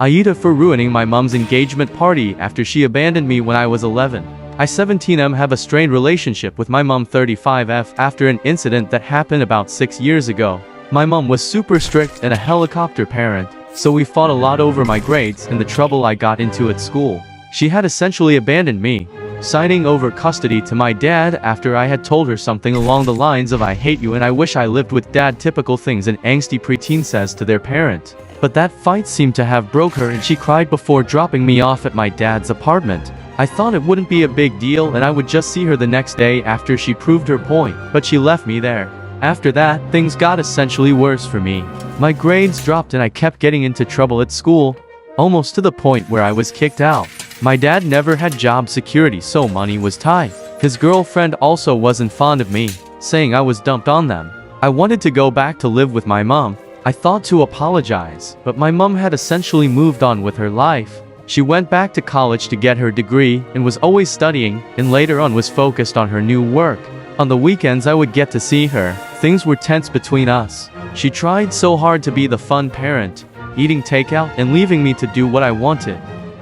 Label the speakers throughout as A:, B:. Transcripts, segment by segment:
A: Aita for ruining my mom's engagement party after she abandoned me when I was 11. I 17M have a strained relationship with my mom 35F after an incident that happened about 6 years ago. My mom was super strict and a helicopter parent, so we fought a lot over my grades and the trouble I got into at school. She had essentially abandoned me, signing over custody to my dad after I had told her something along the lines of "I hate you and I wish I lived with dad," typical things an angsty preteen says to their parent. But that fight seemed to have broke her and she cried before dropping me off at my dad's apartment. I thought it wouldn't be a big deal and I would just see her the next day after she proved her point, but she left me there. After that, things got essentially worse for me. My grades dropped and I kept getting into trouble at school, almost to the point where I was kicked out. My dad never had job security, so money was tight. His girlfriend also wasn't fond of me, saying I was dumped on them. I wanted to go back to live with my mom. I thought to apologize, but my mom had essentially moved on with her life. She went back to college to get her degree and was always studying, and later on was focused on her new work. On the weekends I would get to see her. Things were tense between us. She tried so hard to be the fun parent, eating takeout and leaving me to do what I wanted.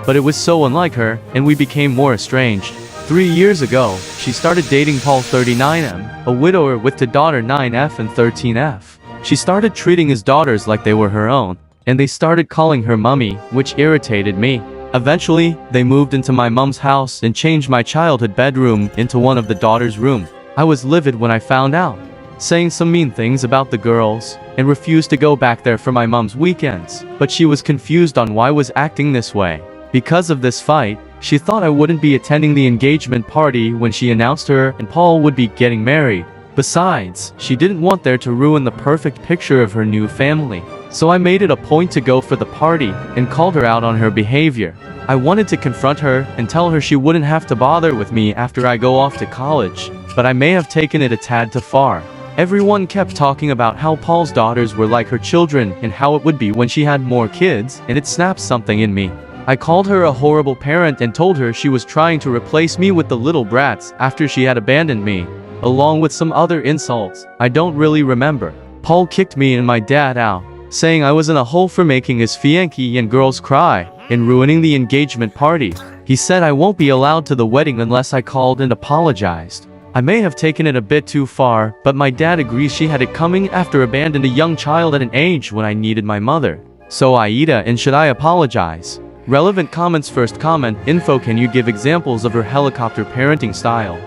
A: But it was so unlike her, and we became more estranged. 3 years ago, she started dating Paul 39M, a widower with a daughter 9F and 13F. She started treating his daughters like they were her own, and they started calling her mummy, which irritated me. Eventually, they moved into my mom's house and changed my childhood bedroom into one of the daughters' room. I was livid when I found out, saying some mean things about the girls, and refused to go back there for my mom's weekends. But she was confused on why I was acting this way. Because of this fight, she thought I wouldn't be attending the engagement party when she announced her and Paul would be getting married. Besides, she didn't want there to ruin the perfect picture of her new family. So I made it a point to go for the party and called her out on her behavior. I wanted to confront her and tell her she wouldn't have to bother with me after I go off to college, but I may have taken it a tad too far. Everyone kept talking about how Paul's daughters were like her children and how it would be when she had more kids, and it snapped something in me. I called her a horrible parent and told her she was trying to replace me with the little brats after she had abandoned me, along with some other insults I don't really remember. Paul kicked me and my dad out, saying I was in a hole for making his fiancé and girls cry and ruining the engagement party. He said I won't be allowed to the wedding unless I called and apologized. I may have taken it a bit too far, but my dad agrees she had it coming after abandoned a young child at an age when I needed my mother. So Aita, and should I apologize? Relevant comments. First comment, info. Can you give examples of her helicopter parenting style?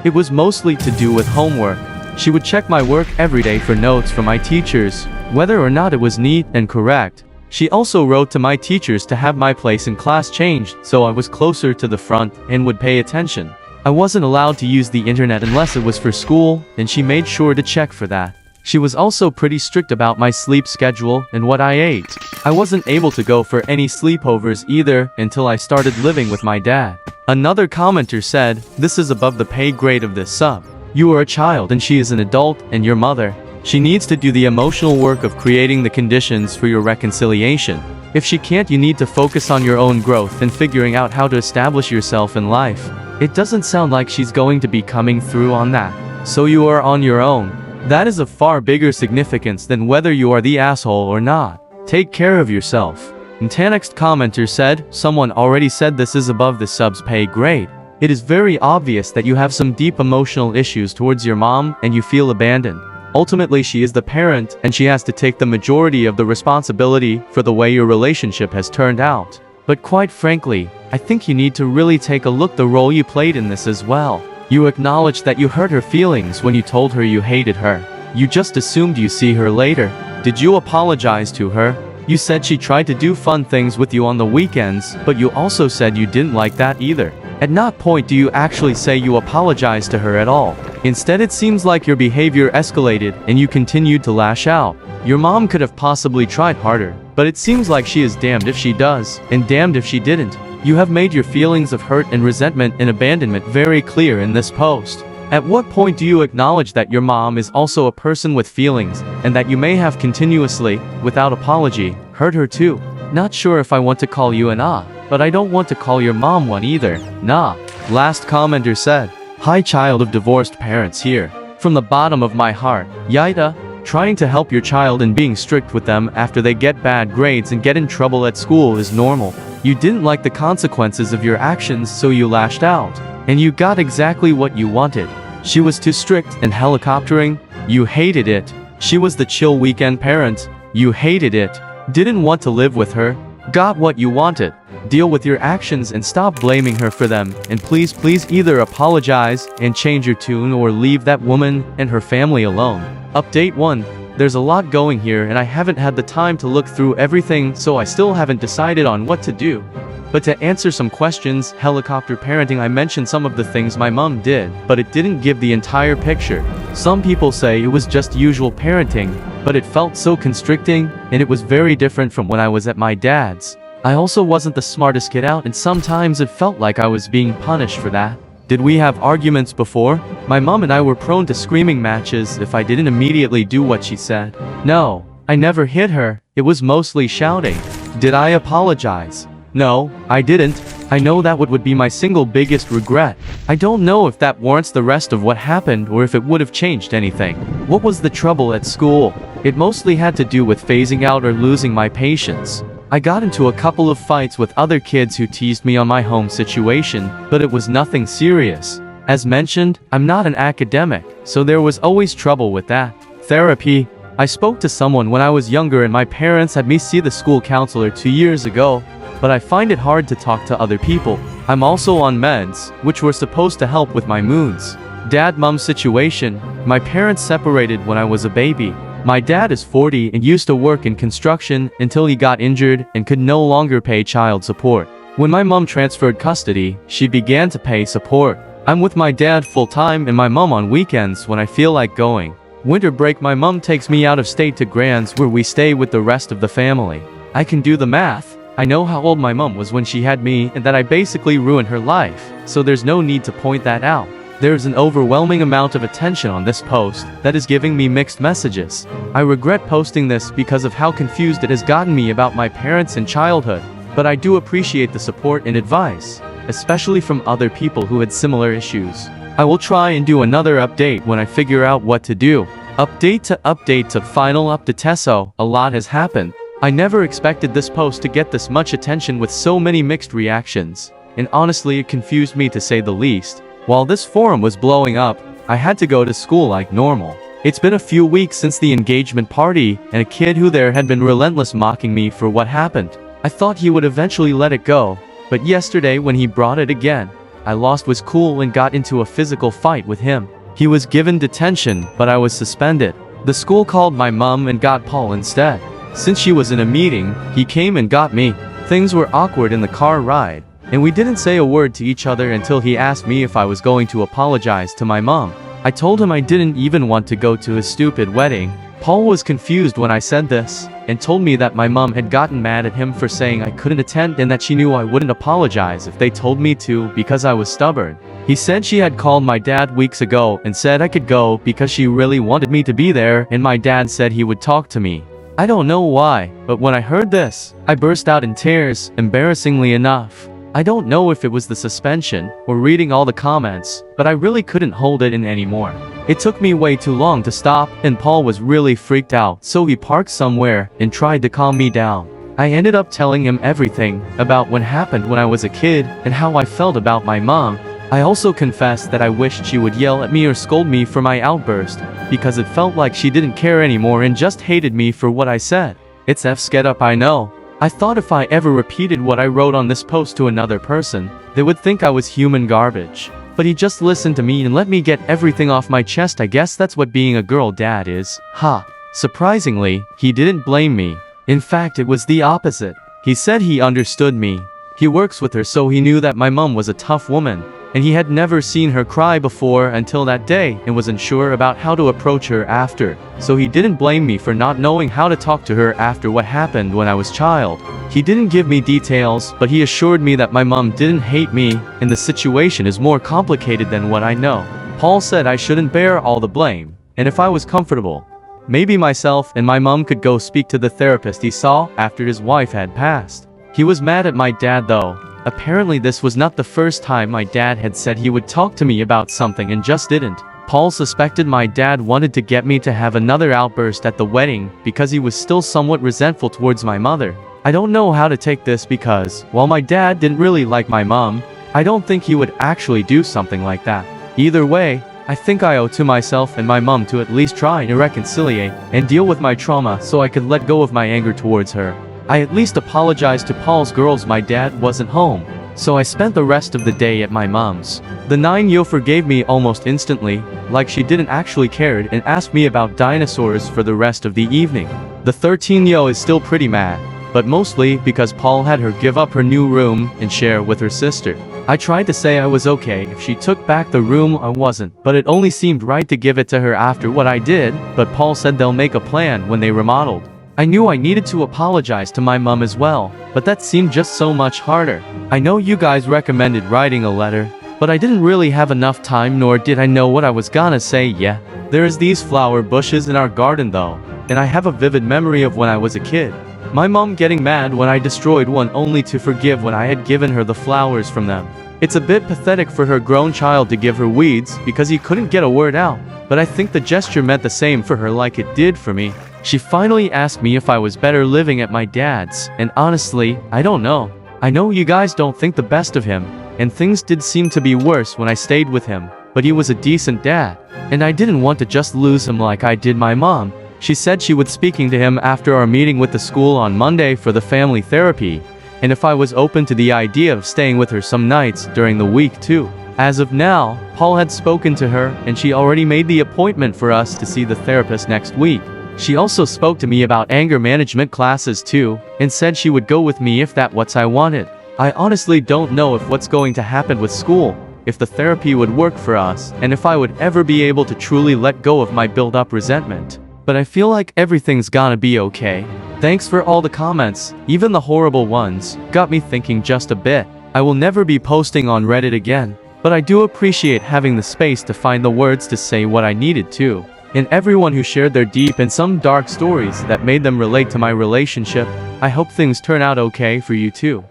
A: It was mostly to do with homework. She would check my work every day for notes from my teachers, whether or not it was neat and correct. She also wrote to my teachers to have my place in class changed so I was closer to the front and would pay attention. I wasn't allowed to use the internet unless it was for school, and she made sure to check for that. She was also pretty strict about my sleep schedule and what I ate. I wasn't able to go for any sleepovers either until I started living with my dad. Another commenter said, "This is above the pay grade of this sub. You are a child and she is an adult and your mother. She needs to do the emotional work of creating the conditions for your reconciliation. If she can't, you need to focus on your own growth and figuring out how to establish yourself in life." It doesn't sound like she's going to be coming through on that. So you are on your own. That is of far bigger significance than whether you are the asshole or not. Take care of yourself. And the next commenter said, "Someone already said this is above the sub's pay grade. It is very obvious that you have some deep emotional issues towards your mom and you feel abandoned. Ultimately, she is the parent and she has to take the majority of the responsibility for the way your relationship has turned out. But quite frankly, I think you need to really take a look at the role you played in this as well. You acknowledged that you hurt her feelings when you told her you hated her. You just assumed you see her later. Did you apologize to her? You said she tried to do fun things with you on the weekends, but you also said you didn't like that either. At no point do you actually say you apologized to her at all. Instead, it seems like your behavior escalated and you continued to lash out. Your mom could have possibly tried harder, but it seems like she is damned if she does, and damned if she didn't. You have made your feelings of hurt and resentment and abandonment very clear in this post. At what point do you acknowledge that your mom is also a person with feelings, and that you may have continuously, without apology, hurt her too? Not sure if I want to call you an but I don't want to call your mom one either. Nah. Last commenter said, "Hi, child of divorced parents here. From the bottom of my heart, Aita, Trying to help your child and being strict with them after they get bad grades and get in trouble at school is normal. You didn't like the consequences of your actions, so you lashed out. And you got exactly what you wanted. She was too strict and helicoptering. You hated it. She was the chill weekend parent. You hated it. Didn't want to live with her. Got what you wanted. Deal with your actions and stop blaming her for them, and please either apologize and change your tune or leave that woman and her family alone. Update 1. There's a lot going here and I haven't had the time to look through everything, so I still haven't decided on what to do. But to answer some questions, helicopter parenting, I mentioned some of the things my mom did, but it didn't give the entire picture. Some people say it was just usual parenting, but it felt so constricting, and it was very different from when I was at my dad's. I also wasn't the smartest kid out, and sometimes it felt like I was being punished for that. Did we have arguments before? My mom and I were prone to screaming matches if I didn't immediately do what she said. No, I never hit her. It was mostly shouting. Did I apologize? No, I didn't. I know that would be my single biggest regret. I don't know if that warrants the rest of what happened or if it would have changed anything. What was the trouble at school? It mostly had to do with phasing out or losing my patience. I got into a couple of fights with other kids who teased me on my home situation, but it was nothing serious. As mentioned, I'm not an academic, so there was always trouble with that. Therapy. I spoke to someone when I was younger and my parents had me see the school counselor 2 years ago, but I find it hard to talk to other people. I'm also on meds, which were supposed to help with my moods. Dad-mom situation. My parents separated when I was a baby. My dad is 40 and used to work in construction until he got injured and could no longer pay child support. When my mom transferred custody, she began to pay support. I'm with my dad full-time and my mom on weekends when I feel like going. Winter break, my mom takes me out of state to Grands where we stay with the rest of the family. I can do the math. I know how old my mom was when she had me and that I basically ruined her life, so there's no need to point that out. There's an overwhelming amount of attention on this post that is giving me mixed messages. I regret posting this because of how confused it has gotten me about my parents and childhood, but I do appreciate the support and advice, especially from other people who had similar issues. I will try and do another update when I figure out what to do. Update to final up to Tesso. A lot has happened. I never expected this post to get this much attention with so many mixed reactions, and honestly it confused me to say the least. While this forum was blowing up, I had to go to school like normal. It's been a few weeks since the engagement party, and a kid who there had been relentless mocking me for what happened. I thought he would eventually let it go, but yesterday when he brought it again, I lost was cool and got into a physical fight with him. He was given detention, but I was suspended. The school called my mom and got Paul instead. Since she was in a meeting, he came and got me. Things were awkward in the car ride, and we didn't say a word to each other until he asked me if I was going to apologize to my mom. I told him I didn't even want to go to his stupid wedding. Paul was confused when I said this, and told me that my mom had gotten mad at him for saying I couldn't attend and that she knew I wouldn't apologize if they told me to because I was stubborn. He said she had called my dad weeks ago and said I could go because she really wanted me to be there, and my dad said he would talk to me. I don't know why, but when I heard this, I burst out in tears, embarrassingly enough. I don't know if it was the suspension or reading all the comments, but I really couldn't hold it in anymore. It took me way too long to stop, and Paul was really freaked out, so he parked somewhere and tried to calm me down. I ended up telling him everything about what happened when I was a kid and how I felt about my mom. I also confessed that I wished she would yell at me or scold me for my outburst, because it felt like she didn't care anymore and just hated me for what I said. It's F's up, I know. I thought if I ever repeated what I wrote on this post to another person, they would think I was human garbage. But he just listened to me and let me get everything off my chest. I guess that's what being a girl dad is. Ha. Surprisingly, he didn't blame me. In fact, it was the opposite. He said he understood me. He works with her, so he knew that my mom was a tough woman, and he had never seen her cry before until that day and was unsure about how to approach her after, so he didn't blame me for not knowing how to talk to her after what happened when I was a child. He didn't give me details, but he assured me that my mom didn't hate me, and the situation is more complicated than what I know. Paul said I shouldn't bear all the blame, and if I was comfortable, maybe myself and my mom could go speak to the therapist he saw after his wife had passed. He was mad at my dad though. Apparently this was not the first time my dad had said he would talk to me about something and just didn't. Paul suspected my dad wanted to get me to have another outburst at the wedding because he was still somewhat resentful towards my mother. I don't know how to take this because, while my dad didn't really like my mom, I don't think he would actually do something like that. Either way, I think I owe to myself and my mom to at least try to reconciliate and deal with my trauma so I could let go of my anger towards her. I at least apologized to Paul's girls my dad wasn't home, so I spent the rest of the day at my mom's. The 9-year forgave me almost instantly, like she didn't actually cared, and asked me about dinosaurs for the rest of the evening. The 13-year is still pretty mad, but mostly because Paul had her give up her new room and share with her sister. I tried to say I was okay if she took back the room I wasn't, but it only seemed right to give it to her after what I did, but Paul said they'll make a plan when they remodeled. I knew I needed to apologize to my mom as well, but that seemed just so much harder. I know you guys recommended writing a letter, but I didn't really have enough time, nor did I know what I was gonna say yet. There's these flower bushes in our garden though, and I have a vivid memory of when I was a kid. My mom getting mad when I destroyed one only to forgive when I had given her the flowers from them. It's a bit pathetic for her grown child to give her weeds because he couldn't get a word out, but I think the gesture meant the same for her like it did for me. She finally asked me if I was better living at my dad's, and honestly, I don't know. I know you guys don't think the best of him, and things did seem to be worse when I stayed with him, but he was a decent dad, and I didn't want to just lose him like I did my mom. She said she would speaking to him after our meeting with the school on Monday for the family therapy, and if I was open to the idea of staying with her some nights during the week too. As of now, Paul had spoken to her, and she already made the appointment for us to see the therapist next week. She also spoke to me about anger management classes too, and said she would go with me if that's what I wanted. I honestly don't know if what's going to happen with school, if the therapy would work for us, and if I would ever be able to truly let go of my built-up resentment. But I feel like everything's gonna be okay. Thanks for all the comments, even the horrible ones, got me thinking just a bit. I will never be posting on Reddit again, but I do appreciate having the space to find the words to say what I needed to. And everyone who shared their deep and some dark stories that made them relate to my relationship. I hope things turn out okay for you too.